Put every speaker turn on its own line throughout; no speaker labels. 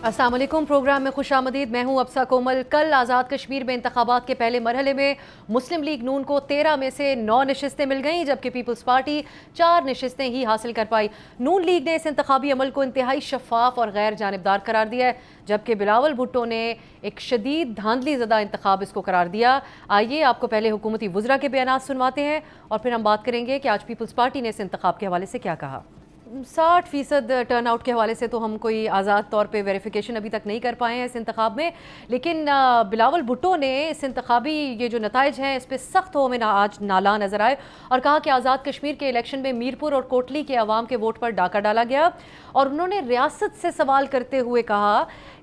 अस्सलाम वालेकुम। प्रोग्राम में खुशामदीद। मैं हूं अब्सा कोमल। कल आज़ाद कश्मीर में इंतखाबात के पहले मरहले में मुस्लिम लीग नून को 13 में से 9 नशिस्तें मिल गईं, जबकि पीपल्स पार्टी 4 नशिस्तें ही हासिल कर पाई। नून लीग ने इस इंतखाबी अमल को इंतहाई शफाफ और गैर जानिबदार करार दिया है, जबकि बिलावल भुट्टो ने एक शदीद धांधली ज़दा इंतखाब इसको करार दिया। आइए आपको पहले हुकूमती वज़रा के बयानात सुनवाते हैं और फिर हम बात करेंगे कि आज पीपल्स पार्टी ने इस इंतखाब के हवाले से क्या कहा। 60% टर्न आउट के हवाले से तो हम कोई आज़ाद तौर पे वेरिफिकेशन अभी तक नहीं कर पाए हैं इस इंतखाब में, लेकिन बिलावल भुट्टो ने इस इंतखाबी ये जो नताइज हैं इस पर सख्त हो में आज नाला नजर आए और कहा कि आज़ाद कश्मीर के इलेक्शन में मीरपुर और कोटली के अवाम के वोट पर डाका डाला गया। और उन्होंने रियासत से सवाल करते हुए कहा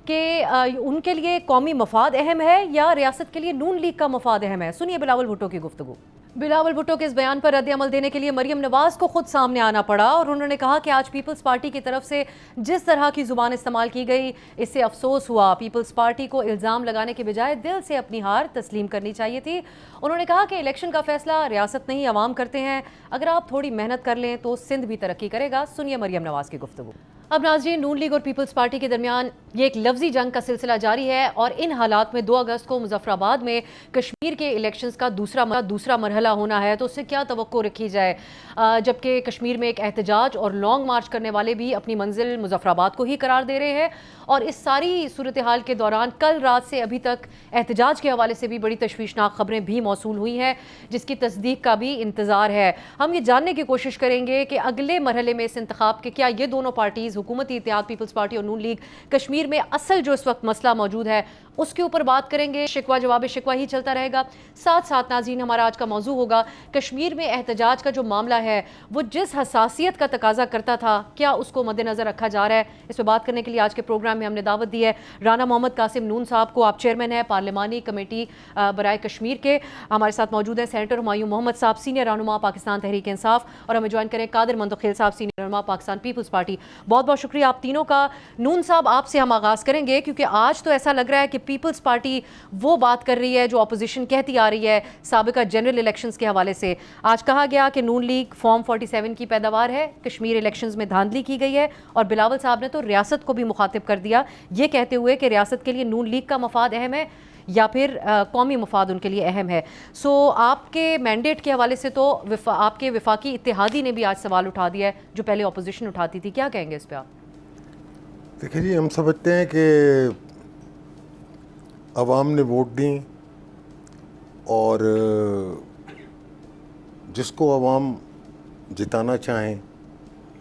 कि उनके लिए कौमी मफाद अहम है या रियासत के लिए नून लीग का मफाद अहम है। सुनिए बिलावल भुट्टो की गुफ्तगू। बिलावल भुट्टो के इस बयान पर रद्द अमल देने के लिए मरियम नवाज को खुद सामने आना पड़ा और उन्होंने कहा कि आज पीपल्स पार्टी की तरफ से जिस तरह की जुबान इस्तेमाल की गई इससे अफसोस हुआ। पीपल्स पार्टी को इल्ज़ाम लगाने के बजाय दिल से अपनी हार तस्लीम करनी चाहिए थी। उन्होंने कहा कि इलेक्शन का फैसला रियासत नहीं अवाम करते हैं, अगर आप थोड़ी मेहनत कर लें तो सिंध भी तरक्की करेगा। सुनिए मरियम नवाज की गुफ्तगू। अब नाज़रीन, नून लीग और पीपल्स पार्टी के दरमियान ये एक लफ्जी जंग का सिलसिला जारी है और इन हालात में 2 अगस्त को मुजफ्फराबाद में कश्मीर के इलेक्शंस का दूसरा मरहला होना है, तो उससे क्या तवक्को रखी जाए। जबकि कश्मीर में एक एहतजाज और लॉन्ग मार्च करने वाले भी अपनी मंजिल मुजफ्फराबाद को ही करार दे रहे हैं और इस सारी सूरत हाल के दौरान कल रात से अभी तक एहतजाज के हवाले से भी बड़ी तशवीशनाक खबरें भी मौसूल हुई हैं, जिसकी तस्दीक का भी इंतज़ार है। हम ये जानने की कोशिश करेंगे कि अगले मरहले में इस इंतखाब के क्या ये दोनों पार्टीज़ हुकूमती इत्तेहाद पीपल्स पार्टी और नून लीग कश्मीर में असल जो इस वक्त मसला मौजूद है उसके ऊपर बात करेंगे। शिकवा जवाब शिकवा ही चलता रहेगा। साथ साथ नाज़रीन, हमारा आज का मौजू होगा कश्मीर में एहतजाज का जो मामला है वो जिस हसासियत का तकाजा करता था, क्या उसको मद्देनज़र रखा जा रहा है। इस पर बात करने के लिए आज के प्रोग्राम में हमने दावत दी है राना मोहम्मद कासिम नून साहब को। आप चेयरमैन हैं पार्लिमानी कमेटी बराए कश्मीर के। हमारे साथ मौजूद हैं सेनेटर हुमायूं मोहम्मद साहब, सीनियर रहनुमा पाकिस्तान तहरीक इंसाफ, और हमें ज्वाइन करें कादिर मंतखिल साहब, सीनियर रहनुमा पाकिस्तान पीपल्स पार्टी। बहुत बहुत शुक्रिया आप तीनों का। नून साहब, आपसे हम आगाज़ करेंगे क्योंकि आज तो ऐसा लग रहा है कि पीपल्स पार्टी वो बात कर रही है जो अपोजिशन कहती आ रही है साबिका जनरल इलेक्शंस के हवाले से। आज कहा गया कि नून लीग फॉर्म 47 की पैदावार है, कश्मीर इलेक्शंस में धांधली की गई है, और बिलावल साहब ने तो रियासत को भी मुखातिब कर दिया ये कहते हुए कि रियासत के लिए नून लीग का मफाद अहम है या फिर कौमी मफाद उनके लिए अहम है। सो आपके मैंडेट के हवाले से तो आपके विफाकी इत्तेहादी ने भी आज सवाल उठा दिया है जो पहले अपोजिशन उठाती थी, क्या कहेंगे इस पर आप?
देखिए जी, हम समझते हैं कि अवाम ने वोट दी और जिसको अवाम जिताना चाहें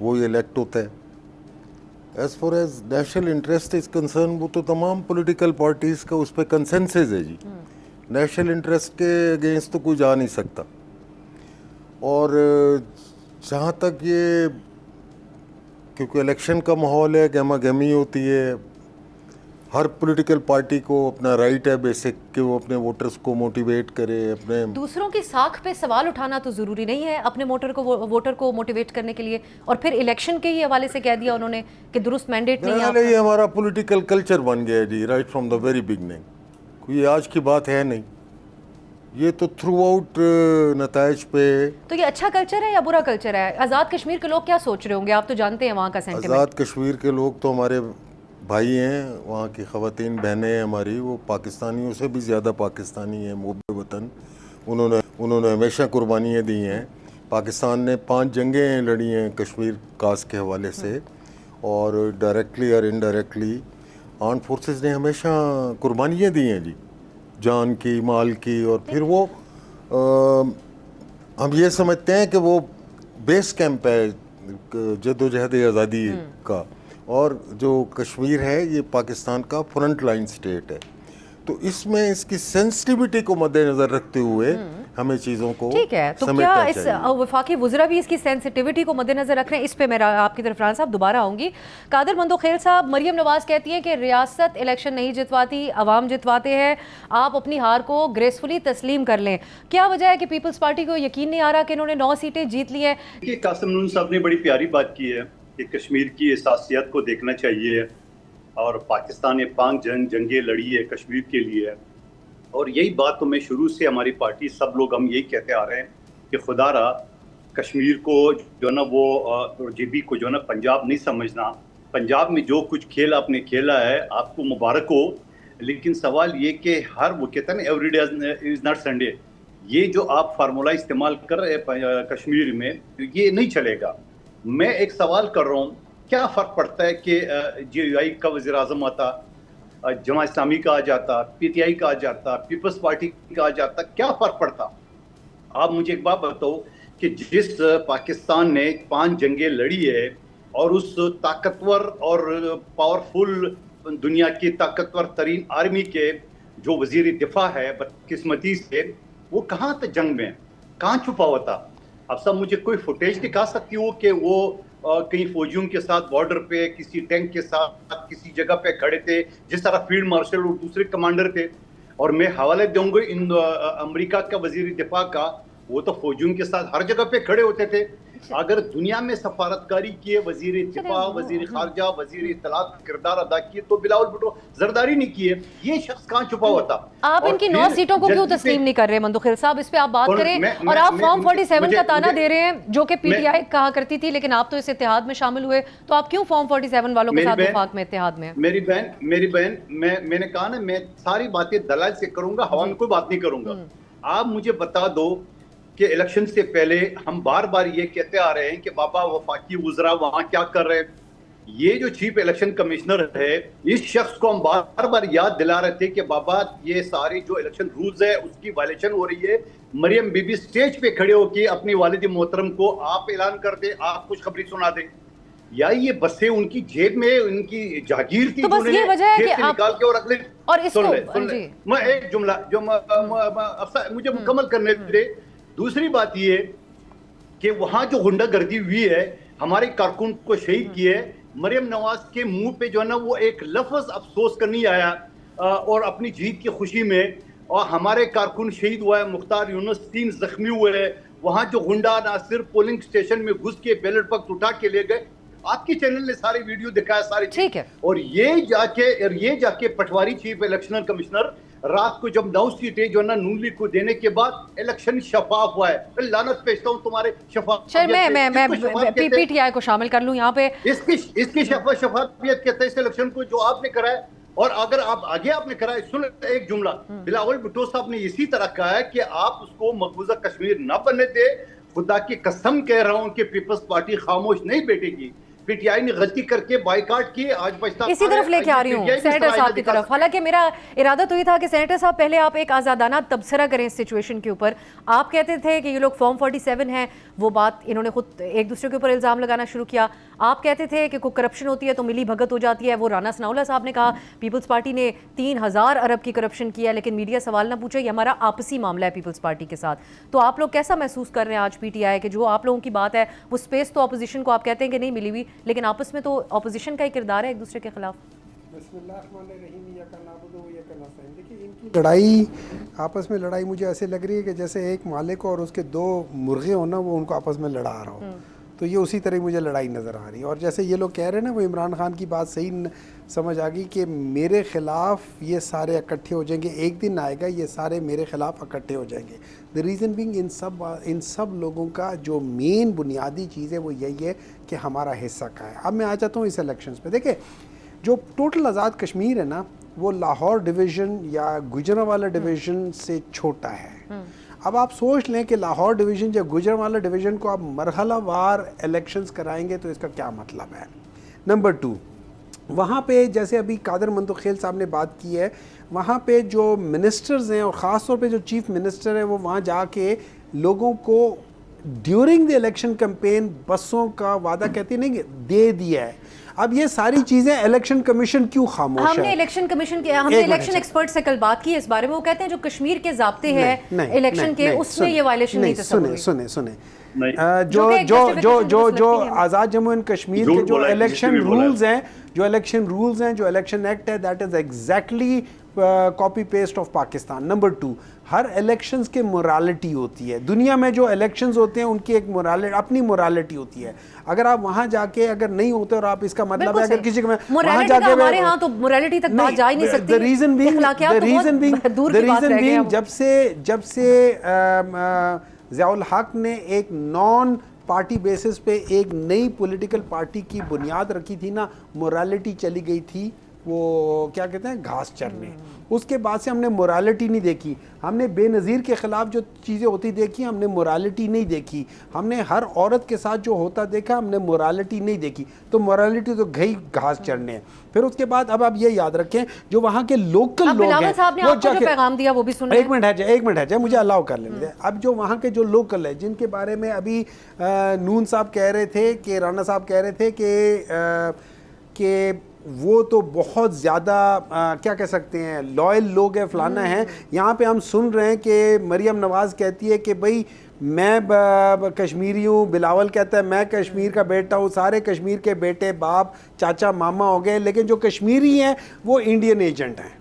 वो इलेक्ट होता है। As far as national interest is concern, वो तो तमाम पॉलिटिकल पार्टीज़ का उस पर कंसेंसस है जी। नेशनल इंटरेस्ट के अगेंस्ट तो कोई जा नहीं सकता। और जहाँ तक ये, क्योंकि इलेक्शन का माहौल है, गहमा गहमी होती है, हर पॉलिटिकल पार्टी को अपना राइट है बेसिक कि वो अपने वोटर्स को मोटिवेट करे। अपने
दूसरों की साख पे सवाल उठाना तो ज़रूरी नहीं है अपने वोटर को मोटिवेट करने के लिए, और फिर इलेक्शन के ही हवाले से कह दिया उन्होंने कि दुरुस्त मैंडेट नहीं है।
ये हमारा पॉलिटिकल कल्चर बन गया है जी, right from the very beginning. कोई आज की बात है नहीं, ये तो थ्रू आउट नताइज पे।
तो ये अच्छा कल्चर है या बुरा कल्चर है? आज़ाद कश्मीर के लोग क्या सोच रहे होंगे, आप तो जानते हैं वहाँ का सेंटिमेंट।
आज़ाद कश्मीर के लोग तो हमारे भाई हैं, वहाँ की ख़वातीन बहनें हैं हमारी, वो पाकिस्तानियों से भी ज़्यादा पाकिस्तानी हैं, मुहब्बे वतन। उन्होंने हमेशा कुर्बानियाँ दी हैं। पाकिस्तान ने 5 जंगें लड़ी हैं कश्मीर कास्ट के हवाले से, और डायरेक्टली और इनडायरेक्टली आर्म फोर्सेस ने हमेशा कुर्बानियाँ दी हैं जी, जान की, माल की। और फिर वो हम ये समझते हैं कि वो बेस कैंप है जद्दोजहद आज़ादी का, और जो कश्मीर है ये पाकिस्तान का फ्रंट लाइन स्टेट है। तो इसमें इसकी सेंसिटिविटी को मद्देनजर रखते हुए हमें चीज़ों को
ठीक है। तो क्या इस वफाकी वज़रा भी इसकी सेंसिटिविटी को मद्देनजर रख रहे हैं? इस पे मैं आपकी तरफ राना साहब दोबारा आऊँगी। कादिर मंतखिल साहब, मरियम नवाज कहती हैं कि रियासत इलेक्शन नहीं जितवाती, अवाम जितवाते हैं, आप अपनी हार को ग्रेसफुली तस्लीम कर लें। क्या वजह है कि पीपल्स पार्टी को यकीन नहीं आ रहा कि इन्होंने 9 सीटें जीत ली हैं?
कासिम नून साहब ने बड़ी प्यारी बात की है कि कश्मीर की एहसासियत को देखना चाहिए, और पाकिस्तान ने 5 जंगें लड़ी है कश्मीर के लिए। और यही बात तो मैं शुरू से, हमारी पार्टी सब लोग हम यही कहते आ रहे हैं कि खुदा रहा कश्मीर को जो ना वो जेबी को जो ना पंजाब नहीं समझना, पंजाब में जो कुछ खेल आपने खेला है आपको मुबारक हो, लेकिन सवाल ये कि हर वो कहता है ना every day is not Sunday, ये जो आप फार्मूला इस्तेमाल कर रहे हैं कश्मीर में ये नहीं चलेगा। मैं एक सवाल कर रहा हूँ, क्या फ़र्क पड़ता है कि JUI का वज़ीर आज़म आता, जमा इस्लामी का आ जाता, PTI का आ जाता, पीपल्स पार्टी का आ जाता, क्या फ़र्क पड़ता? आप मुझे एक बात बताओ कि जिस पाकिस्तान ने 5 जंगें लड़ी है और उस ताकतवर और पावरफुल दुनिया की ताकतवर तरीन आर्मी के जो वज़ीर दिफा है बदकिस्मती से वो कहाँ तक जंग में, कहाँ छुपा हुआ था? अब सब मुझे कोई फुटेज दिखा सकती हो कि वो कहीं फौजियों के साथ बॉर्डर पे किसी टैंक के साथ किसी जगह पे खड़े थे, जिस तरह फील्ड मार्शल और दूसरे कमांडर थे। और मैं हवाले दूंगा इन अमेरिका का वज़ीर दिफा का, वो तो फौजियों के साथ हर जगह पे खड़े होते थे। अगर दुनिया में सफारतकारी किए वज़ीर दिफा, वज़ीर खारजा, वज़ीर इत्तलात का किरदार अदा किए तो बिलावल भुट्टो जरदारी नहीं किए, ये शख्स कहाँ छुपा हुआ था?
आप इनकी 9 सीटों को क्यों तस्लीम नहीं कर रहे मंतखिल साहब? इस पे आप बात करें। और आप फॉर्म 47 का ताना दे रहे हैं जो कि PTI कहा करती थी, लेकिन आप तो इस इत्तेहाद में शामिल हुए, तो आप क्यों फॉर्म 47 वालों के साथ वफाक में इत्तेहाद में?
मेरी बहन मैंने कहा ना, मैं सारी बातें दलाल से करूंगा, हवा में कोई बात नहीं करूंगा। आप मुझे बता दो कि इलेक्शन से पहले हम बार बार ये कहते आ रहे हैं कि बाबा वफाकी वज़रा वहाँ क्या कर रहे हैं। ये जो चीफ इलेक्शन कमिश्नर है, इस शख्स को हम बार बार याद दिला रहे थे कि बाबा ये सारे जो इलेक्शन रूल्स है उसकी वायलेशन हो रही है। मरियम बीबी स्टेज पे खड़े होकर अपनी वालिद मोहतरम को आप ऐलान कर दे, आप खुशखबरी सुना दे, या ये बसें उनकी जेब में उनकी जागीर थी,
तो बस ये वजह है कि आप
निकाल के और रख ले।
और इसको
मैं एक जुमला जो मुझे मुकम्मल करने दे। दूसरी बात ये कि वहां जो गुंडागर्दी हुई है, हमारे कारकुन को शहीद किए, मरियम नवाज के मुंह पे जो है ना वो एक लफ्ज अफसोस कर नहीं आया और अपनी जीत की खुशी में, और हमारे कारकुन शहीद हुआ है, मुख्तार यूनुस 3 जख्मी हुए हैं। वहां जो गुंडा ना सिर्फ पोलिंग स्टेशन में घुस के बैलेट बॉक्स उठा के ले गए, आपके चैनल ने सारे वीडियो दिखाया, सारी
ठीक है। और
ये जाके पटवारी चीफ इलेक्शन कमिश्नर रात को जब 9 सीटें जो है ना नून लीग को देने के बाद इलेक्शन शफाफ हुआ है, फिर लानत पेशता हूं तुम्हारे शफाफ।
मैं PTI को शामिल कर लूं यहाँ पे।
इसकी शफाफियत कहते हैं इस इलेक्शन को जो आपने कराया, और अगर आप आगे आपने कराया, सुन एक जुमला, बिलावल भुट्टो साहब ने इसी तरह कहा है कि आप उसको मकबूजा कश्मीर न बनने दे। खुदा की कसम कह रहा हूं कि पीपल्स पार्टी खामोश नहीं बैठेगी। PTI ने गलती करके बायकॉट किए, आज बचता
इसी तरफ लेके आ रही हूँ सेनेटर साहब की तरफ। हालांकि मेरा इरादा तो ये था कि सेनेटर साहब पहले आप एक आज़ादाना तबसरा करें इस सिचुएशन के ऊपर। आप कहते थे कि ये लोग फॉर्म 47 हैं, वो बात इन्होंने खुद एक दूसरे के ऊपर इल्ज़ाम लगाना शुरू किया। आप कहते थे कि कोई करप्शन होती है तो मिली भगत हो जाती है। वो राना सनाउल्लाह साहब ने कहा पीपल्स पार्टी ने 3000 अरब की करप्शन किया, लेकिन मीडिया सवाल ना पूछे, ये हमारा आपसी मामला है पीपल्स पार्टी के साथ। तो आप लोग कैसा महसूस कर रहे हैं आज PTI के जो आप लोगों की बात है वो स्पेस तो अपोजिशन को आप कहते हैं कि नहीं मिली हुई, लेकिन आपस में तो ऑपोजिशन का ही किरदार है एक दूसरे के खिलाफ।
देखिए इनकी लड़ाई, आपस में लड़ाई मुझे ऐसे लग रही है कि जैसे एक मालिक और उसके 2 मुर्गे हो ना, वो उनको आपस में लड़ा रहा हो। तो ये उसी तरह मुझे लड़ाई नज़र आ रही है। और जैसे ये लोग कह रहे हैं ना, वो इमरान खान की बात सही समझ आ गई कि मेरे ख़िलाफ़ ये सारे इकट्ठे हो जाएंगे, एक दिन आएगा ये सारे मेरे ख़िलाफ़ इकट्ठे हो जाएंगे। द रीज़न बिंग इन सब लोगों का जो मेन बुनियादी चीज़ है वो यही है कि हमारा हिस्सा का है। अब मैं आ जाता हूँ इस इलेक्शंस पे। देखिए जो टोटल आज़ाद कश्मीर है ना, वो लाहौर डिवीज़न या गुजरांवाला डिवीज़न से छोटा है। अब आप सोच लें कि लाहौर डिवीज़न या गुजरांवाला डिवीज़न को आप मरहलावार इलेक्शंस कराएंगे तो इसका क्या मतलब है। नंबर 2, वहाँ पे जैसे अभी कादर मंतखेल साहब ने बात की है, वहाँ पे जो मिनिस्टर्स हैं और ख़ास तौर पे जो चीफ मिनिस्टर है, वो वहाँ जाके लोगों को ड्यूरिंग द इलेक्शन कैंपेन बसों का वादा कहती नहीं दे दिया है। अब ये सारी चीजें इलेक्शन कमीशन क्यों खामोश है?
हमने इलेक्शन कमीशन के इलेक्शन एक्सपर्ट से कल बात की इस बारे में। वो कहते हैं जो कश्मीर के ज़ाब्ते हैं इलेक्शन के, उसमें ये वायलेशन नहीं तस्वीर।
सुने जो आज़ाद जम्मू एंड कश्मीर के जो इलेक्शन रूल्स हैं, जो इलेक्शन एक्ट है, that is exactly copy paste of Pakistan. Number 2, her elections के मोरालिटी होती है। दुनिया में जो इलेक्शंस होते हैं उनकी एक अपनी मोरालिटी होती है। अगर आप वहां जाके अगर नहीं होते और आप इसका मतलब है अगर किसी को वहां जाके
हमारे यहाँ तो मोरालिटी तक बात जा ही नहीं सकती।
द रीजन बीइंग जब से ज़ियाउल हक ने एक नॉन पार्टी बेसिस पे एक नई पॉलिटिकल पार्टी की बुनियाद रखी थी ना, मोरालिटी चली गई थी वो क्या कहते हैं घास चरने। उसके बाद से हमने मोरालिटी नहीं देखी, हमने बेनज़ीर के ख़िलाफ़ जो चीज़ें होती देखी, हमने मोरालिटी नहीं देखी। हमने हर औरत के साथ जो होता देखा, हमने मोरालिटी नहीं देखी। तो मोरालिटी तो गई घास चरने है। फिर उसके बाद अब आप ये याद रखें, जो वहाँ के लोकल लोग हैं,
वो जो पैगाम दिया वो भी सुन रहे हैं।
एक मिनट है जाए, मुझे अलाउ कर लेने दें। अब जो वहाँ के जो लोकल है, जिनके बारे में अभी नून साहब कह रहे थे, कि राना साहब कह रहे थे कि वो तो बहुत ज़्यादा क्या कह सकते हैं लॉयल लोग हैं, फलाना है। यहाँ पे हम सुन रहे हैं कि मरियम नवाज़ कहती है कि भाई मैं कश्मीरी हूँ, बिलावल कहता है मैं कश्मीर का बेटा हूँ, सारे कश्मीर के बेटे बाप चाचा मामा हो गए, लेकिन जो कश्मीरी हैं वो इंडियन एजेंट हैं।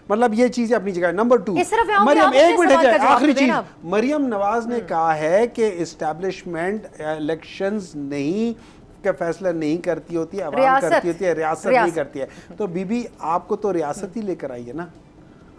मतलब ये चीज़ अपनी जगह। नंबर 2, मरियम एक मिनट है, आखिरी चीज़, मरियम नवाज़ ने कहा है कि इस्टेब्लिशमेंट इलेक्शंस नहीं का फैसला नहीं करती होती है, अवाम करती होती है, रियासत नहीं करती है। तो बीबी आपको तो रियासत ही लेकर आई है ना,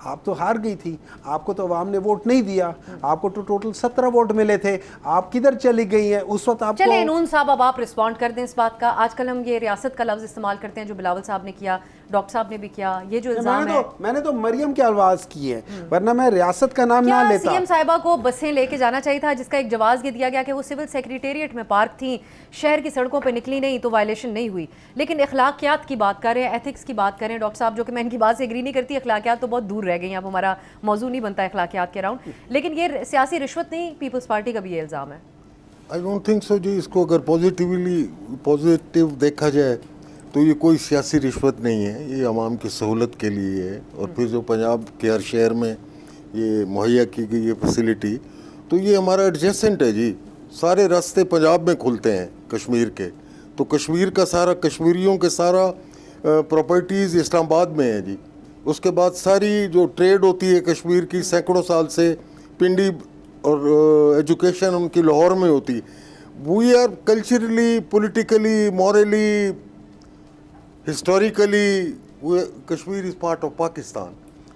आप तो हार गई थी, आपको तो अवाम ने वोट नहीं दिया, आपको तो टोटल 17 वोट मिले थे, आप किधर चली गई हैं उस वक्त आपको।
चलिए नून साहब अब आप रिस्पॉन्ड कर दें इस बात का। आजकल हम ये रियासत का लफ्ज़ इस्तेमाल करते हैं, जो बिलावल साहब ने किया, डॉक्टर साहब ने भी किया, ये जो इल्जाम है।
मैंने तो मरियम के आवाज़ की है, वरना मैं रियासत का नाम ना लेता।
सीएम साहिबा को बसें लेके जाना चाहिए था, जिसका एक जवाब ये दिया गया कि वो सिविल सेक्रेटेरिएट में पार्क थी, शहर की सड़कों पे निकली नहीं तो वायलेशन नहीं हुई। लेकिन अखलाकियात की बात करें, एथिक्स की बात करें डॉक्टर साहब, जो कि मैं इनकी बात से एग्री नहीं करती, अखलाकियात तो बहुत दूर रह गई हैं, अब हमारा मौजू नहीं बनता है अखलाकियात के राउंड। लेकिन ये सियासी रिश्वत नहीं, पीपल्स पार्टी का भी ये इल्ज़ाम है।
आई डोंट थिंक सो जी। इसको अगर पॉजिटिव देखा जाए तो ये कोई सियासी रिश्वत नहीं है, ये आवाम की सहूलत के लिए है। और फिर जो पंजाब के हर शहर में ये मुहैया की गई ये फैसिलिटी, तो ये हमारा एडजेसेंट है जी। सारे रास्ते पंजाब में खुलते हैं कश्मीर के, तो कश्मीर का सारा, कश्मीरियों के सारा प्रॉपर्टीज़ इस्लामाबाद में है जी। उसके बाद सारी जो ट्रेड होती है कश्मीर की सैकड़ों साल से, पिंडी और एजुकेशन उनकी लाहौर में होती। We are culturally, politically, morally, historically Kashmir is part of Pakistan.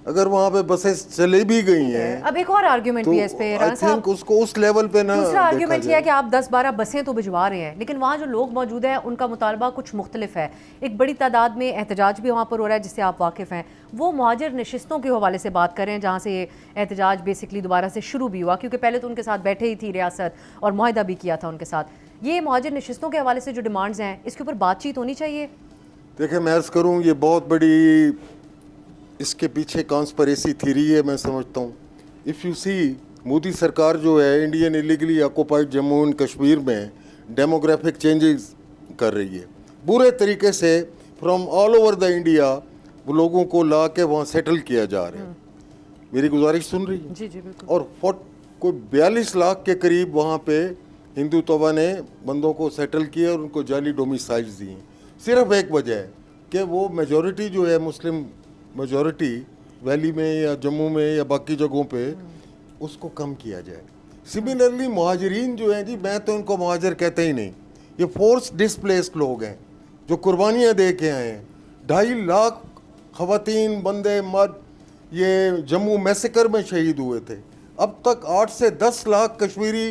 अगर वहाँ पे बसेस चले भी गई हैं,
अब एक और आर्ग्यूमेंट भी है इस पे,
आई थिंक उसको उस लेवल पे ना।
दूसरा आर्ग्यूमेंट ये है कि आप 10-12 बसें तो भिजवा रहे हैं, लेकिन वहाँ जो लोग मौजूद हैं उनका मुतालबा कुछ मुख्तलिफ है। एक बड़ी तादाद में एहतजाज भी वहाँ पर हो रहा है, जिससे आप वाकिफ़ हैं। वो मुहाजिर नशिस्तों के हवाले से बात करें, जहाँ से ये एहतजाज बेसिकली दोबारा से शुरू भी हुआ, क्योंकि पहले तो उनके साथ बैठे ही थी रियासत और मुआहदा भी किया था उनके साथ। ये मुहाजिर नशिस्तों के हवाले से जो डिमांड्स हैं, इसके ऊपर बातचीत होनी चाहिए।
देखिए मैं अर्ज़ करूँ, ये बहुत बड़ी इसके पीछे कॉन्स्पिरेसी थ्योरी है, मैं समझता हूँ। इफ़ यू सी, मोदी सरकार जो है Indian illegally occupied Jammu and Kashmir में डेमोग्राफिक चेंजेस कर रही है बुरे तरीके से। From all over the India वो लोगों को ला के वहाँ सेटल किया जा रहा है। मेरी गुजारिश सुन रही है?
जी जी बिल्कुल।
और कोई 42 लाख के करीब वहाँ पे हिंदुत्व ने बंदों को सेटल किया और उनको जाली डोमिसाइल्स दिए। सिर्फ एक वजह है कि वो मेजॉरिटी जो है मुस्लिम मेजॉरिटी वैली में या जम्मू में या बाकी जगहों पे, उसको कम किया जाए। सिमिलरली मुहाजिरीन जो हैं जी, मैं तो इनको मुहाजिर कहते ही नहीं, ये फोर्स डिस्प्लेस्ड लोग हैं जो कुर्बानियाँ दे के आए हैं। 2.5 लाख ख़वातीन, बंदे, मर्द ये जम्मू मैसेकर में शहीद हुए थे। अब तक 8 से 10 लाख कश्मीरी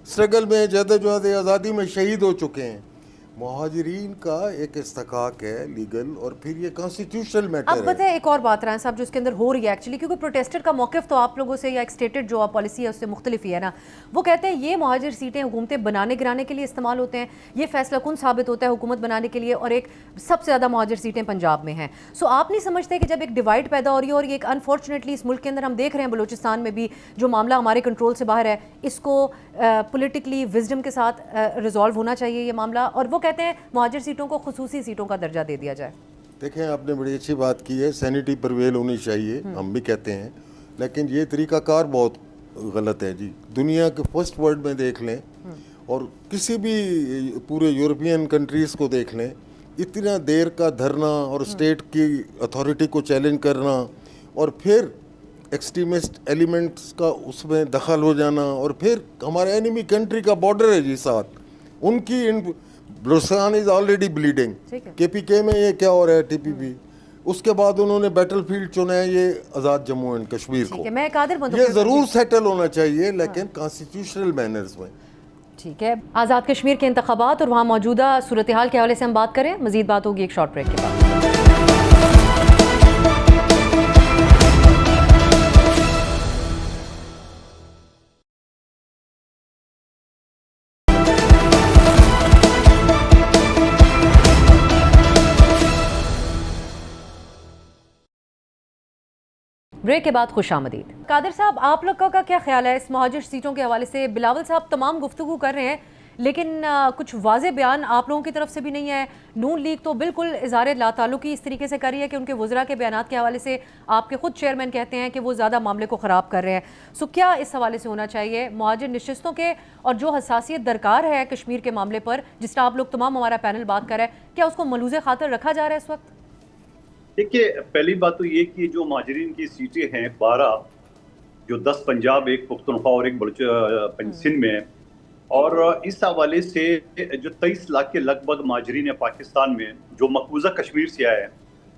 स्ट्रगल में, जदोजहद आज़ादी में शहीद हो चुके हैं। मुहाजिरीन का एक इस्तकाक है लीगल, और फिर ये कॉन्स्टिट्यूशनल मैटर है।
अब पता है एक और बात राना साहब जो इसके अंदर हो रही है एक्चुअली, क्योंकि प्रोटेस्टर का मौक़िफ़ तो आप लोगों से या एक स्टेटेड जो पॉलिसी है उससे मुख्तलिफ ही है ना। वो कहते हैं ये मुहाजिर सीटें हुकूमतें बनाने गिराने के लिए इस्तेमाल होते हैं, ये फैसला कुन साबित होता है हुकूमत बनाने के लिए, और एक सबसे ज़्यादा मुहाजिर सीटें पंजाब में हैं। सो आप नहीं समझते कि जब एक डिवाइड पैदा हो रही है, और ये एक अनफॉर्चुनेटली इस मुल्क के अंदर हम देख रहे हैं, बलूचिस्तान में भी जो मामला हमारे कंट्रोल से बाहर है, इसको पॉलिटिकली विजडम के साथ रिजॉल्व होना चाहिए ये मामला। और वो कहते हैं मुहाजिर सीटों को खुसूसी सीटों का दर्जा दे दिया जाए।
देखें, आपने बड़ी अच्छी बात की है, सैनिटी परवेल होनी चाहिए, हम भी कहते हैं, लेकिन ये तरीकाकार बहुत गलत है जी। दुनिया के फर्स्ट वर्ल्ड में देख लें और किसी भी पूरे यूरोपियन कंट्रीज़ को देख लें, इतना देर का धरना और स्टेट की अथॉरिटी को चैलेंज करना, और फिर एक्सट्रीमिस्ट एलिमेंट्स का उसमें दखल हो जाना, और फिर हमारे एनिमी कंट्री का बॉर्डर है जी साथ, उनकी Balochistan is already bleeding. KPK में ये क्या हो रहा है, टीपीपी, उसके बाद उन्होंने बैटलफील्ड चुना है ये आज़ाद जम्मू एंड कश्मीर को।
मैं कादिर
ये ज़रूर सेटल होना चाहिए, लेकिन कॉन्स्टिट्यूशनल मैनर्स में।
ٹھیک ہے, آزاد کشمیر کے انتخابات اور وہاں موجودہ صورتحال کے حوالے سے ہم بات کریں. مزید بات ہوگی ایک شارٹ بریک کے بعد. بریک کے بعد خوش آمدید. قادر صاحب, آپ لوگوں کا کیا خیال ہے اس مہاجر سیٹوں کے حوالے سے؟ بلاول صاحب تمام گفتگو کر رہے ہیں لیکن کچھ واضح بیان آپ لوگوں کی طرف سے بھی نہیں ہے. نون لیگ تو بالکل اظہار لا تعلقی اس طریقے سے کر رہی ہے کہ ان کے وزراء کے بیانات کے حوالے سے آپ کے خود چیئرمین کہتے ہیں کہ وہ زیادہ معاملے کو خراب کر رہے ہیں. سو کیا اس حوالے سے ہونا چاہیے مہاجر نشستوں کے, اور جو حساسیت درکار ہے کشمیر کے معاملے پر جس طرح آپ لوگ تمام ہمارا پینل بات کر رہے ہیں, کیا اس کو ملوز خاطر رکھا جا رہا ہے اس وقت؟
دیکھیے, پہلی بات تو یہ کہ جو مہاجرین کی سیٹیں ہیں 12, جو 10 پنجاب, ایک پختونخوا اور ایک سندھ میں ہے, اور اس حوالے سے جو 23 لاکھ کے لگ بھگ مہاجرین ہیں پاکستان میں جو مقبوضہ کشمیر سے آئے ہیں,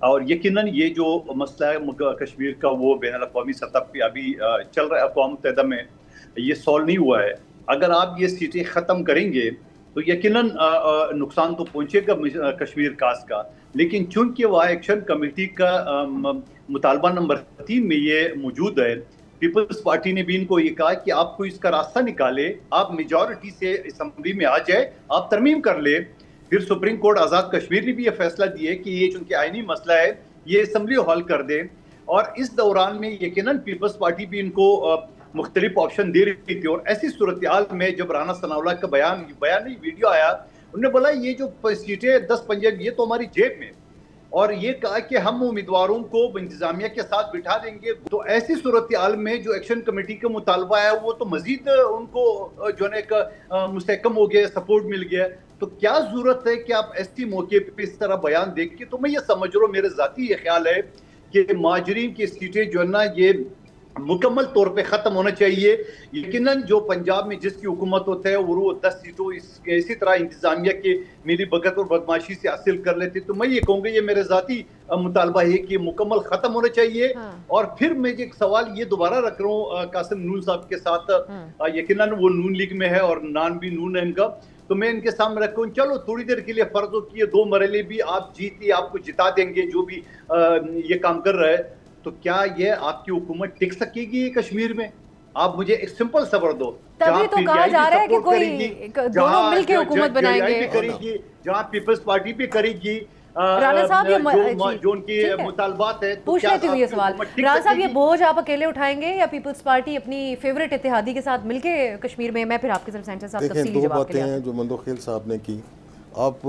اور یقیناً یہ جو مسئلہ ہے کشمیر کا وہ بین الاقوامی سطح پہ ابھی چل رہا ہے, اقوام متحدہ میں یہ سالو نہیں ہوا ہے. اگر آپ یہ سیٹیں ختم کریں گے تو یقیناً نقصان تو پہنچے گا کشمیر کاس کا, لیکن چونکہ وہ ایکشن کمیٹی کا مطالبہ نمبر 3 میں یہ موجود ہے, پیپلز پارٹی نے بھی ان کو یہ کہا کہ آپ کو اس کا راستہ نکالے, آپ میجورٹی سے اسمبلی میں آ جائے, آپ ترمیم کر لے. پھر سپریم کورٹ آزاد کشمیر نے بھی یہ فیصلہ دیا کہ یہ چونکہ آئینی مسئلہ ہے یہ اسمبلی حل کر دے. اور اس دوران میں یقیناً پیپلز پارٹی بھی ان کو مختلف آپشن دے رہی تھی. اور ایسی صورتحال میں جب رانا ثناء اللہ کا بیان نہیں ویڈیو آیا, انہوں نے بولا یہ جو سیٹیں 10 پنجاب یہ تو ہماری جیب میں, اور یہ کہا کہ ہم امیدواروں کو انتظامیہ کے ساتھ بٹھا دیں گے. تو ایسی صورتحال میں جو ایکشن کمیٹی کا مطالبہ ہے وہ تو مزید ان کو جو ہے ایک مستحکم ہو گیا, سپورٹ مل گیا. تو کیا ضرورت ہے کہ آپ ایسی موقع پہ اس طرح بیان دے کے, تو میں یہ سمجھ رہا ہوں, میرے ذاتی یہ خیال ہے کہ مہاجرین کی سیٹیں جو ہے نا یہ مکمل طور پہ ختم ہونا چاہیے. یقیناً جو پنجاب میں جس کی حکومت ہوتا ہے وہ 10 سیٹوں اسی طرح انتظامیہ کے میری بغت اور بدماشی سے حاصل کر لیتے. تو میں یہ کہوں گا, یہ میرے ذاتی مطالبہ ہے کہ مکمل ختم ہونا چاہیے. اور پھر میں ایک سوال یہ دوبارہ رکھ رہا ہوں قاسم نون صاحب کے ساتھ, یقیناً وہ نون لیگ میں ہے اور نان بھی نون ہے ان کا, تو میں ان کے سامنے رکھوں چلو تھوڑی دیر کے لیے فرض ہو کہ یہ 2 مرحلے بھی آپ جیتی, آپ کو جتا دیں گے جو بھی یہ کام کر رہا ہے, تو کیا یہ آپ کی حکومت ٹک سکے گی کشمیر میں؟ آپ مجھے ایک سمپل صبر دو.
تبھی تو کہا جا رہا ہے کہ کوئی دونوں مل کے حکومت بنائیں گے,
جہاں پیپلز پارٹی بھی کرے گی,
رانا صاحب
جو ان کی مطالبات ہے.
پوچھ لیتی ہوں یہ سوال, رانا صاحب یہ بوجھ آپ اکیلے اٹھائیں گے یا پیپلز پارٹی اپنی فیورٹ اتحادی کے ساتھ مل کے کشمیر میں؟ میں پھر آپ کی طرف سینٹر صاحب تفصیلی جواب کے لیے.
دیکھیں, 2 باتیں ہیں جو مندوخیل صاحب نے کی. آپ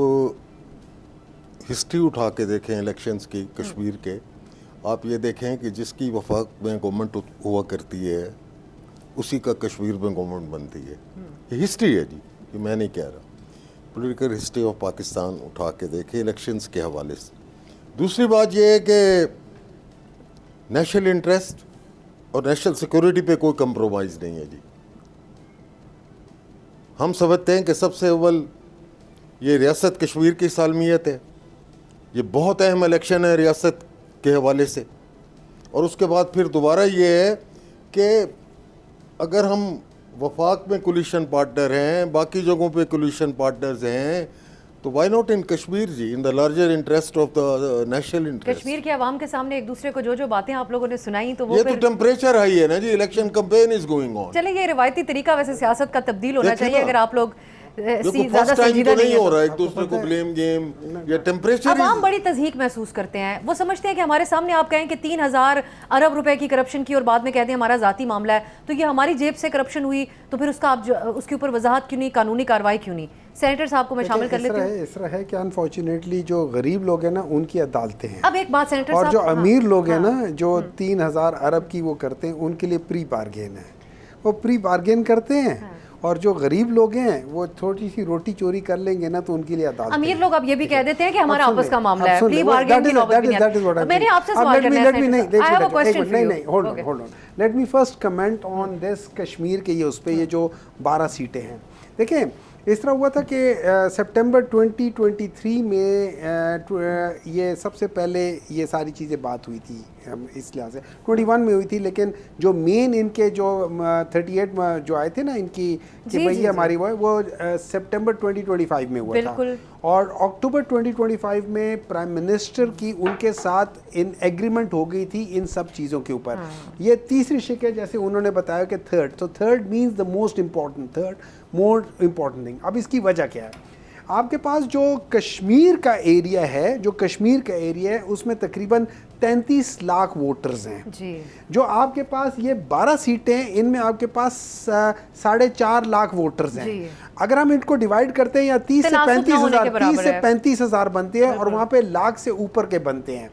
ہسٹری اٹھا کے دیکھیں الیکشنز کی کشمیر کے, آپ یہ دیکھیں کہ جس کی وفاق میں گورنمنٹ ہوا کرتی ہے اسی کا کشمیر میں گورنمنٹ بنتی ہے. یہ ہسٹری ہے جی, کہ میں نہیں کہہ رہا. پولیٹیکل ہسٹری آف پاکستان اٹھا کے دیکھیں الیکشنز کے حوالے سے. دوسری بات یہ ہے کہ نیشنل انٹرسٹ اور نیشنل سیکورٹی پہ کوئی کمپرومائز نہیں ہے جی. ہم سمجھتے ہیں کہ سب سے اول یہ ریاست کشمیر کی سالمیت ہے, یہ بہت اہم الیکشن ہے ریاست کے حوالے سے. اور اس کے بعد پھر دوبارہ یہ ہے کہ اگر ہم وفاق میں کولیشن پارٹنر ہیں, باقی جگہوں پہ کولیشن پارٹنرز ہیں, تو وائی ناٹ ان کشمیر جی, in the larger interest of the national interest.
Kashmir کے عوام کے سامنے ایک دوسرے کو جو باتیں آپ لوگوں نے سنائی تو وہ
یہ تو ٹیمپریچر ہائی ہے نا جی, election campaign is going on.
چلے یہ روایتی طریقہ ویسے سیاست کا تبدیل ہونا چاہیے اگر آپ لوگ
زیادہ سنجیدہ نہیں ہو رہا ایک دوسرے کو بلیم گیم یا ٹیمپریچر.
عوام بڑی تضحیک محسوس کرتے ہیں, وہ سمجھتے ہیں کہ ہمارے سامنے آپ کہیں کہ 3000 ارب روپے کی کرپشن کی اور بعد میں کہتے ہیں ہمارا ذاتی معاملہ ہے, تو یہ ہماری جیب سے کرپشن ہوئی تو پھر اس کا آپ اس کے اوپر وضاحت کیوں نہیں, قانونی کارروائی کیوں نہیں؟ سینیٹر صاحب کو میں شامل کر لیتی ہوں.
اس طرح ہے کہ انفارچونیٹلی جو غریب لوگ ہیں نا ان کی عدالتیں ہیں.
اب ایک بات سینیٹر صاحب,
اور جو امیر لوگ ہیں نا جو 3000 ارب کی وہ کرتے ہیں ان کے لیے پری بارگین ہے, وہ پری بارگین کرتے ہیں. اور جو غریب لوگ ہیں وہ تھوڑی سی روٹی چوری کر لیں گے نا تو ان کے لیے عدالت.
امیر لوگ اب یہ بھی کہہ دیتے ہیں کہ ہمارا آپس کا معاملہ ہے, پری بارگین کی نوبت بھی نہیں ہے. میں نے آپ سے سوال کرنا ہے, I have a question for you.
نہیں, hold on. Let me first comment on this Kashmir کے یہ اس پہ یہ جو 12 سیٹیں ہیں. دیکھیں اس طرح ہوا تھا کہ سپٹمبر 2023 میں یہ سب سے پہلے یہ ساری چیزیں بات ہوئی تھی اس لحاظ سے 21 میں ہوئی تھی, لیکن جو مین ان کے جو 38 جو آئے تھے نا ان کی کہ بھئی ہماری وہ سپٹمبر 2025 میں ہوا تھا, اور اکتوبر 2025 میں پرائم منسٹر کی ان کے ساتھ ان ایگریمنٹ ہو گئی تھی ان سب چیزوں کے اوپر. یہ تیسری شک ہے جیسے انہوں نے بتایا کہ تھرڈ, تو third means the most important, third more important thing. اب اس کی وجہ کیا ہے؟ آپ کے پاس جو کشمیر کا ایریا ہے, جو کشمیر کا ایریا ہے اس میں تقریباً 33 لاکھ ووٹرز ہیں
جی,
جو آپ کے پاس یہ 12 سیٹیں, ان میں آپ کے پاس 4.5 لاکھ ووٹرز ہیں. اگر ہم ان کو ڈیوائیڈ کرتے ہیں یا 30 سے 35 ہزار بنتے ہیں, اور وہاں پہ لاکھ سے اوپر کے بنتے ہیں,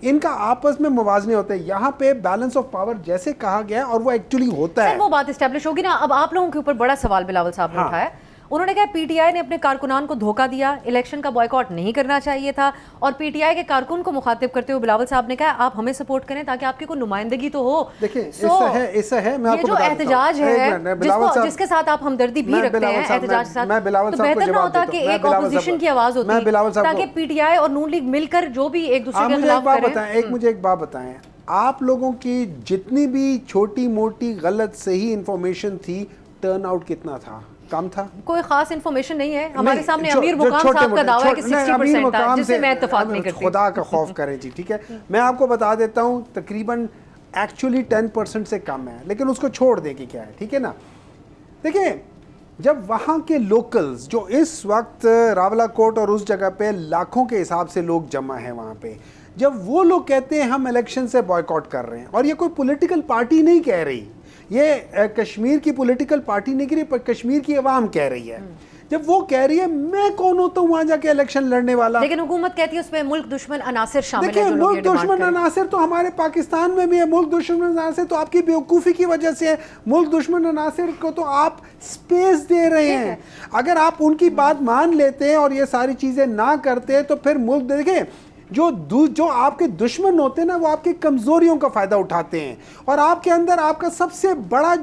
ان کا آپس میں موازنے ہوتے ہیں. یہاں پہ بیلنس آف پاور جیسے کہا گیا اور وہ ایکچولی ہوتا ہے,
وہ بات اسٹیبلش ہوگی نا. اب آپ لوگوں کے اوپر بڑا سوال بلاول صاحب نے اٹھایا, انہوں نے کہا پی ٹی آئی نے اپنے کارکنان کو دھوکہ دیا, الیکشن کا بائیکاٹ نہیں کرنا چاہیے تھا, اور پی ٹی آئی کے کارکن کو مخاطب کرتے ہوئے بلاول صاحب نے کہا آپ ہمیں سپورٹ کریں تاکہ آپ کی کوئی نمائندگی تو ہو.
دیکھیں ایسا ہے, میں آپ کو
یہ جو احتجاج ہے جس کے ساتھ آپ ہمدردی بھی رکھتے ہیں احتجاج کے ساتھ, تو بہتر نہ ہوتا کہ ایک اپوزیشن کی آواز ہوتی تاکہ پی ٹی آئی اور نون لیگ مل کر جو بھی ایک دوسرے کے خلاف کریں.
مجھے ایک بات بتائیں, آپ لوگوں کی جتنی بھی چھوٹی موٹی غلط صحیح انفارمیشن تھی, ٹرن آؤٹ کتنا تھا؟ کم تھا؟
کوئی خاص انفارمیشن نہیں ہے ہمارے سامنے. امیر مقام صاحب کا دعویٰ ہے کہ 60% تھا, جس سے میں اتفاق نہیں کرتی.
خدا کا خوف کریں جی, ٹھیک ہے. میں آپ کو بتا دیتا ہوں تقریباً ایکچولی 10% سے کم ہے, لیکن اس کو چھوڑ دیں کہ کیا ہے, ٹھیک ہے نا. دیکھیں جب وہاں کے لوکلز جو اس وقت راولا کوٹ اور اس جگہ پہ لاکھوں کے حساب سے لوگ جمع ہیں وہاں پہ, جب وہ لوگ کہتے ہیں ہم الیکشن سے بائیکاٹ کر رہے ہیں, اور یہ کوئی پولیٹیکل پارٹی نہیں کہہ رہی, یہ کشمیر کی پولیٹیکل پارٹی نہیں کہہ رہی, پر کشمیر کی عوام کہہ رہی ہے. جب وہ کہہ رہی ہے میں کون ہوتا ہوں وہاں جا کے الیکشن لڑنے والا,
لیکن حکومت کہتی ہے اس میں ملک دشمن عناصر شامل ہیں.
دیکھیں ملک دشمن عناصر تو ہمارے پاکستان میں بھی ہے, ملک دشمن عناصر تو آپ کی بیوقوفی کی وجہ سے ہے. ملک دشمن عناصر کو تو آپ سپیس دے رہے ہیں. اگر آپ ان کی بات مان لیتے ہیں اور یہ ساری چیزیں نہ کرتے تو پھر ملک, دیکھیں جو آپ کے دشمن ہوتے ہیں نا وہ آپ کی کمزوریوں کا فائدہ اٹھاتے ہیں, اور آپ کے اندر آپ کا سب سے بڑا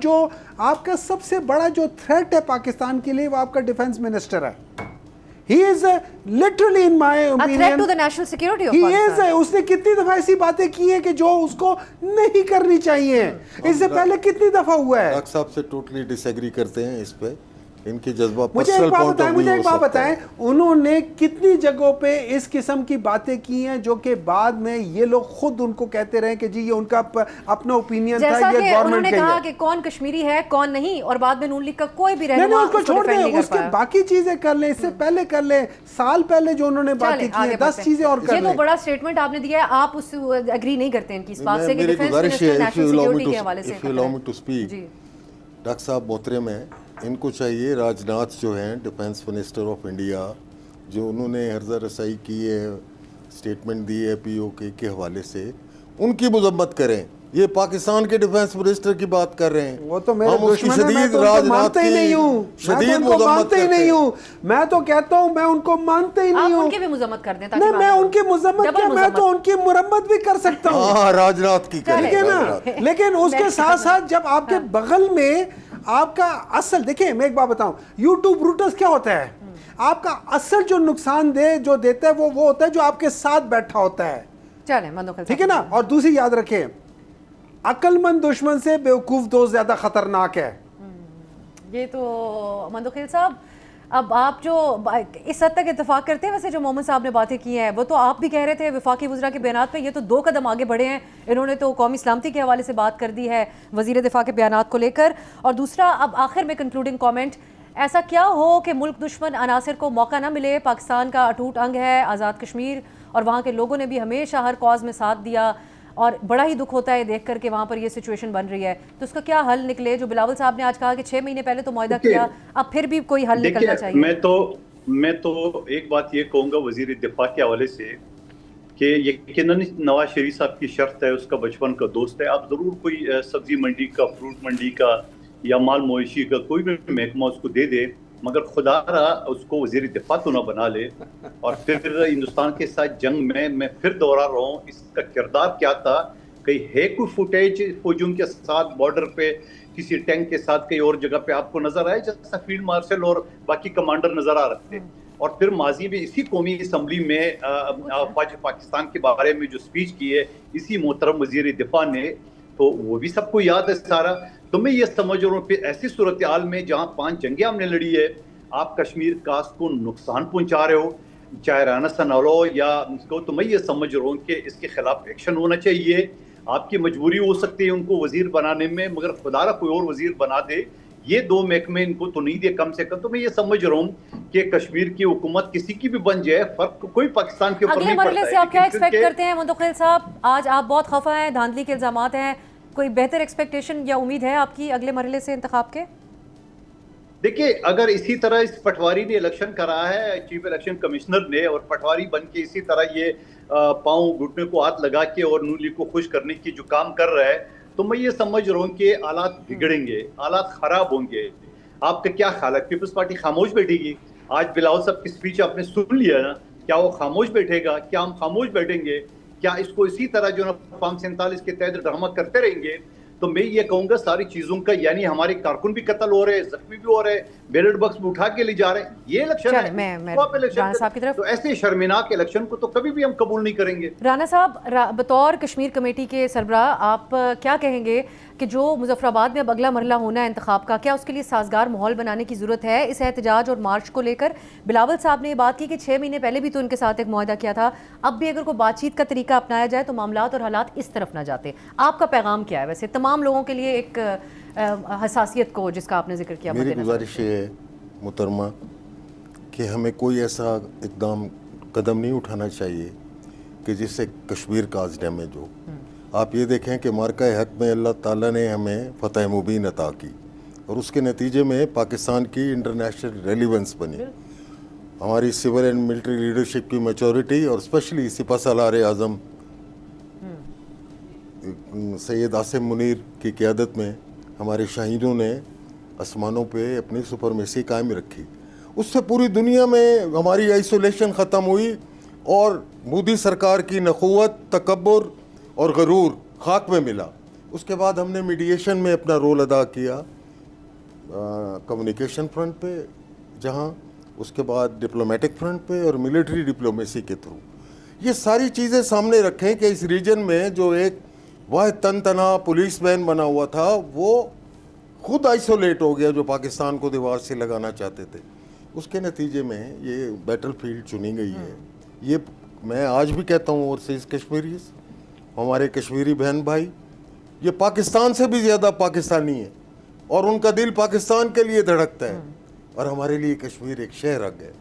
جو تھریٹ ہے پاکستان کے لیے وہ آپ کا ڈیفنس منسٹر ہے. He is literally in my opinion
a threat to the national security of Pakistan.
اس نے کتنی دفعہ ایسی باتیں کی ہیں کہ جو اس کو نہیں کرنی چاہیے. اس سے پہلے کتنی دفعہ ہوا ہے.
ڈاکٹر صاحب سے ٹوٹلی ڈس ایگری کرتے ہیں اس پہ, ان کی جذبہ
مجھے ایک بات بتائیں انہوں نے کتنی جگہوں پہ اس قسم کی باتیں کی ہیں جو کہ بعد میں یہ لوگ خود ان کو کہتے رہے کہ جی یہ ان کا اپنا اوپینین تھا,
جیسا
یہ
کہ انہوں نے
گورنمنٹ
کہا کہ کون کشمیری ہے کون نہیں, اور بعد میں نون لیگ کا کوئی بھی رہنما
اس کو چھوڑ دیں, اس کے باقی چیزیں کر لیں, اس سے پہلے کر لیں, سال پہلے جو انہوں نے باتیں کی ہیں 10 چیزیں اور کر لیں.
یہ تو بڑا سٹیٹمنٹ آپ نے دیا ہے, آپ اس سے ایگری نہیں کرتے ان کی اس بات سے کہ ڈیفنس منسٹر نیشنل سیکیورٹی کے حوالے سے.
ڈاکٹر صاحب محترم ہیں, ان کو چاہیے راج ناتھ جو ہیں ڈیفنس منسٹر آف انڈیا, جو انہوں نے عرضہ رسائی کی ہے, اسٹیٹمنٹ دی ہے پی او کے حوالے سے, ان کی مذمت کریں. یہ پاکستان کے ڈیفنس منسٹر کی بات کر رہے ہیں,
وہ تو میرے دشمن ہیں, میں تو ان کو مانتے ہی نہیں ہوں, میں تو کہتا ہوں میں ان کو مانتے ہی نہیں ہوں.
آپ ان کی بھی مذمت کر دیں,
نہیں میں ان کی مذمت کیا, میں تو ان کی مرمت بھی کر سکتا ہوں.
ہاں راج ناتھ کی
ٹھیک ہے نا, لیکن اس کے ساتھ ساتھ جب آپ کے بغل میں آپ کا اصل, دیکھیں میں ایک بات بتاؤں, یوٹیوب روٹرز کیا ہوتا ہے, آپ کا اصل جو نقصان جو دیتا ہے وہ ہوتا ہے جو آپ کے ساتھ بیٹھا ہوتا ہے. ٹھیک ہے نا, اور دوسری یاد رکھیں عقل مند دشمن سے بیوقوف دوست زیادہ خطرناک ہے.
یہ تو مندوخیل صاحب, اب آپ جو اس حد تک اتفاق کرتے ہیں ویسے جو محمد صاحب نے باتیں کی ہیں, وہ تو آپ بھی کہہ رہے تھے وفاقی وزراء کے بیانات پہ, یہ تو 2 قدم آگے بڑھے ہیں. انہوں نے تو قومی سلامتی کے حوالے سے بات کر دی ہے وزیر دفاع کے بیانات کو لے کر. اور دوسرا, اب آخر میں کنکلوڈنگ کامنٹ, ایسا کیا ہو کہ ملک دشمن عناصر کو موقع نہ ملے. پاکستان کا اٹوٹ انگ ہے آزاد کشمیر, اور وہاں کے لوگوں نے بھی ہمیشہ ہر کاز میں ساتھ دیا, اور بڑا ہی دکھ ہوتا ہے دیکھ کر کہ وہاں پر یہ سچویشن بن رہی ہے. تو اس کا کیا حل نکلے؟ جو بلاول صاحب نے آج کہا کہ 6 مہینے پہلے تو معاہدہ کیا, اب پھر بھی کوئی حل نکلنا چاہیے.
میں تو ایک بات یہ کہوں گا وزیر دفاع کے حوالے سے کہ یقیناً نواز شریف صاحب کی شرط ہے, اس کا بچپن کا دوست ہے. آپ ضرور کوئی سبزی منڈی کا, فروٹ منڈی کا یا مال مویشی کا کوئی بھی محکمہ اس کو دے دے, مگر خدا رہا اس کو وزیر دفاع تو نہ بنا لے. اور پھر ہندوستان کے ساتھ جنگ میں پھر دوہرا رہا ہوں, اس کا کردار کیا تھا, کہیں ہے کوئی فوٹیج فوجیوں کے ساتھ بارڈر پہ کسی ٹینک کے ساتھ کہیں اور جگہ پہ آپ کو نظر آئے, جیسا فیلڈ مارشل اور باقی کمانڈر نظر آ رہے تھے. اور پھر ماضی میں اسی قومی اسمبلی میں افواج پاکستان کے بارے میں جو سپیچ کی ہے اسی محترم وزیر دفاع نے، تو وہ بھی سب کو یاد ہے سارا. تو میں یہ سمجھ رہا ہوں کہ ایسی صورتحال میں جہاں 5 جنگیں ہم نے لڑی ہے، آپ کشمیر کاسٹ کو نقصان پہنچا رہے ہو، چاہے رانا سنالو یا اس کو، تو میں یہ سمجھ رہا ہوں کہ اس کے خلاف ایکشن ہونا چاہیے. آپ کی مجبوری ہو سکتی ہے ان کو وزیر بنانے میں، مگر خدا را کوئی اور وزیر بنا دے. یہ 2 محکمے ان کو تو نہیں دے کم سے کم. تو میں یہ سمجھ رہا ہوں کہ کشمیر کی حکومت کسی کی بھی بن جائے، فرق کوئی پاکستان کے اوپر
اگلے
نہیں
مرحلے
پڑتا
سے
ہے.
آپ کیا ایکسپیکٹ کرتے ہیں منتقل صاحب؟ آج آپ بہت خفا ہیں، دھاندلی کے الزامات ہیں، کوئی بہتر ایکسپیکٹیشن یا امید ہے آپ کی اگلے مرحلے سے انتخاب کے؟
دیکھیے، اگر اسی طرح اس پٹواری نے الیکشن کرا ہے، چیف الیکشن کمشنر نے، اور پٹواری بن کے اسی طرح یہ پاؤں گھٹنے کو ہاتھ لگا کے اور نون لیگ کو خوش کرنے کی جو کام کر رہا ہے، تو میں یہ سمجھ رہا ہوں کہ حالات بگڑیں گے، حالات خراب ہوں گے. آپ کا کیا خیال ہے؟ پیپلز پارٹی خاموش بیٹھے گی؟ آج بلاول صاحب کی سپیچ آپ نے سن لیا نا، کیا وہ خاموش بیٹھے گا؟ کیا ہم خاموش بیٹھیں گے؟ کیا اس کو اسی طرح جو نا فارم 47 کے تحت ڈرامہ کرتے رہیں گے؟ تو میں یہ کہوں گا ساری چیزوں کا، یعنی ہمارے کارکن بھی قتل ہو رہے، زخمی بھی ہو رہے، بیلٹ باکس بھی اٹھا کے لے جا رہے ہیں. یہ الیکشن ہے،
رانا صاحب کی طرف.
تو ایسے شرمناک الیکشن کو تو کبھی بھی ہم قبول نہیں کریں گے.
رانا صاحب، بطور کشمیر کمیٹی کے سربراہ آپ کیا کہیں گے کہ جو مظفر آباد میں اب اگلا مرحلہ ہونا ہے انتخاب کا، کیا اس کے لیے سازگار ماحول بنانے کی ضرورت ہے؟ اس احتجاج اور مارچ کو لے کر بلاول صاحب نے یہ بات کی کہ 6 مہینے پہلے بھی تو ان کے ساتھ ایک معاہدہ کیا تھا، اب بھی اگر کوئی بات چیت کا طریقہ اپنایا جائے تو معاملات اور حالات اس طرف نہ جاتے. آپ کا پیغام کیا ہے ویسے تمام لوگوں کے لیے ایک حساسیت کو جس کا آپ نے ذکر کیا؟
میری گزارش یہ ہے محترمہ کہ ہمیں کوئی ایسا اقدام قدم نہیں اٹھانا چاہیے کہ جس سے کشمیر کا آج ڈیمیج ہو. آپ یہ دیکھیں کہ مارکہ حق میں اللہ تعالیٰ نے ہمیں فتح مبین عطا کی اور اس کے نتیجے میں پاکستان کی انٹرنیشنل ریلیونس بنی. ہماری سول اینڈ ملٹری لیڈرشپ کی میچورٹی اور اسپیشلی سپہ سالار اعظم سید عاصم منیر کی قیادت میں ہمارے شہیدوں نے آسمانوں پہ اپنی سپرمیسی قائم رکھی. اس سے پوری دنیا میں ہماری آئسولیشن ختم ہوئی اور مودی سرکار کی نخوت، تکبر اور غرور خاک میں ملا. اس کے بعد ہم نے میڈیشن میں اپنا رول ادا کیا، کمیونیکیشن فرنٹ پہ جہاں، اس کے بعد ڈپلومیٹک فرنٹ پہ اور ملٹری ڈپلومیسی کے تھرو. یہ ساری چیزیں سامنے رکھیں کہ اس ریجن میں جو ایک واحد تن تنہا پولیس مین بنا ہوا تھا وہ خود آئسولیٹ ہو گیا، جو پاکستان کو دیوار سے لگانا چاہتے تھے. اس کے نتیجے میں یہ بیٹل فیلڈ چنی گئی ہے. یہ میں آج بھی کہتا ہوں اوورسیز کشمیریز، ہمارے کشمیری بہن بھائی، یہ پاکستان سے بھی زیادہ پاکستانی ہیں اور ان کا دل پاکستان کے لیے دھڑکتا ہے اور ہمارے لیے کشمیر ایک شہر رگ ہے.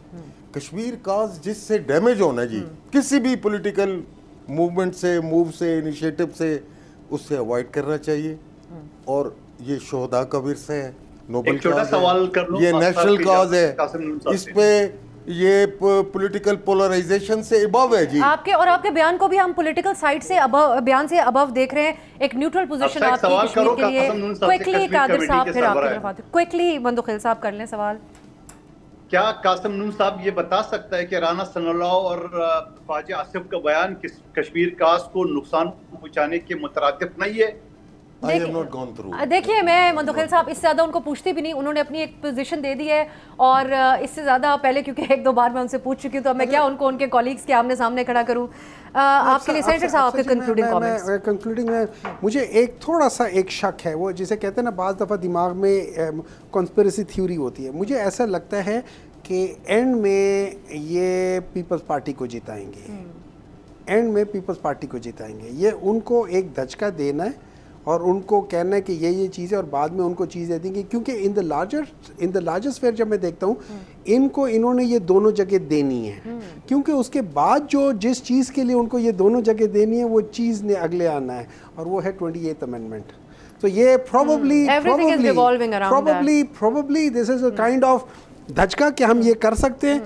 کشمیر کاز جس سے ڈیمیج ہونا جی کسی بھی پولیٹیکل موومنٹ سے، موو سے، انیشیٹو سے، اس سے اوائڈ کرنا چاہیے. اور یہ شہداء کا ورثہ ہے، نوبل کاز ہے، یہ نیشنل کاز ہے، اس پہ یہ پولیٹیکل پولرائزیشن سے ابو ہے جی.
آپ کے اور آپ کے بیان کو بھی ہم پولیٹیکل سائٹ سے بیان سے ابو دیکھ رہے ہیں. ایک نیوٹرل پوزیشن آپ کی کشمیر کے لیے. کوئکلی قادر صاحب، پھر آپ کی طرف آتے. کوئکلی منتقل صاحب کر لیں سوال.
کیا قاسم نون صاحب یہ بتا سکتا ہے کہ رانا ثناء اللہ اور خواجہ آصف کا بیان کشمیر کاسٹ کو نقصان پہنچانے کے مترادف نہیں ہے؟
دیکھیے، میں منتقل صاحب اس سے زیادہ ان کو پوچھتی بھی نہیں، انہوں نے اپنی ایک پوزیشن دے دی ہے اور اس سے زیادہ پہلے کیونکہ 1-2 بار میں ان سے پوچھ چکی ہوں تو اب میں کیا ان کو ان کے کولیگز کے آمنے سامنے کھڑا کروں. آپ کے لیے سینیٹر صاحب آپ کے کنکلوڈنگ کامنٹس.
کنکلوڈنگ میں مجھے ایک تھوڑا سا ایک شک ہے، وہ جسے کہتے ہیں نا بعض دفعہ دماغ میں کنسپریسی تھیوری ہوتی ہے. مجھے ایسا لگتا ہے کہ اینڈ میں یہ پیپلز پارٹی کو جتائیں گے، اینڈ میں پیپلز پارٹی کو جتائیں گے. یہ ان کو ایک دھچکا دینا ہے اور ان کو کہنا ہے کہ یہ چیز ہے اور بعد میں ان کو چیزیں دیں گی. کیونکہ ان دا لارجسٹ فیئر جب میں دیکھتا ہوں ان کو انہوں نے یہ دونوں جگہ دینی ہے، کیونکہ اس کے بعد جو جس چیز کے لیے ان کو یہ دونوں جگہ دینی ہے وہ چیز نے اگلے آنا ہے اور وہ ہے 28th امینڈمنٹ. تو یہ probably this is a kind of دھچکا کہ ہم یہ کر سکتے ہیں.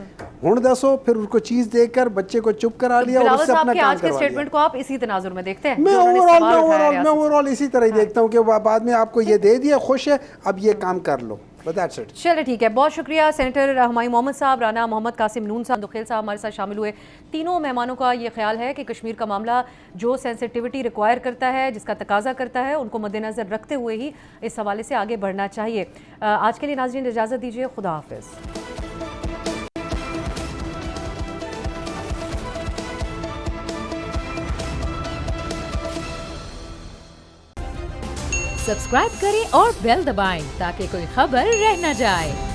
ہوں دسو پھر ان کو چیز دے کر بچے کو چپ کرا لیا اور اس سے اپنا کام کروا لیا.
اسٹیٹمنٹ کو آپ اسی تناظر میں دیکھتے ہیں؟
میں اوور آل اسی طرح ہی دیکھتا ہوں کہ بعد میں آپ کو یہ دے دیا، خوش ہے، اب یہ کام کر لو.
چلے ٹھیک ہے، بہت شکریہ سینیٹر ہمایوں محمد صاحب، رانا محمد قاسم نون صاحب، دخیل صاحب ہمارے ساتھ شامل ہوئے. تینوں مہمانوں کا یہ خیال ہے کہ کشمیر کا معاملہ جو سینسٹیوٹی ریکوائر کرتا ہے، جس کا تقاضا کرتا ہے، ان کو مد نظر رکھتے ہوئے ہی اس حوالے سے آگے بڑھنا چاہیے. آج کے لیے ناظرین اجازت دیجیے، خدا حافظ.
सब्सक्राइब करें और बेल दबाएं ताकि कोई खबर रह न जाए।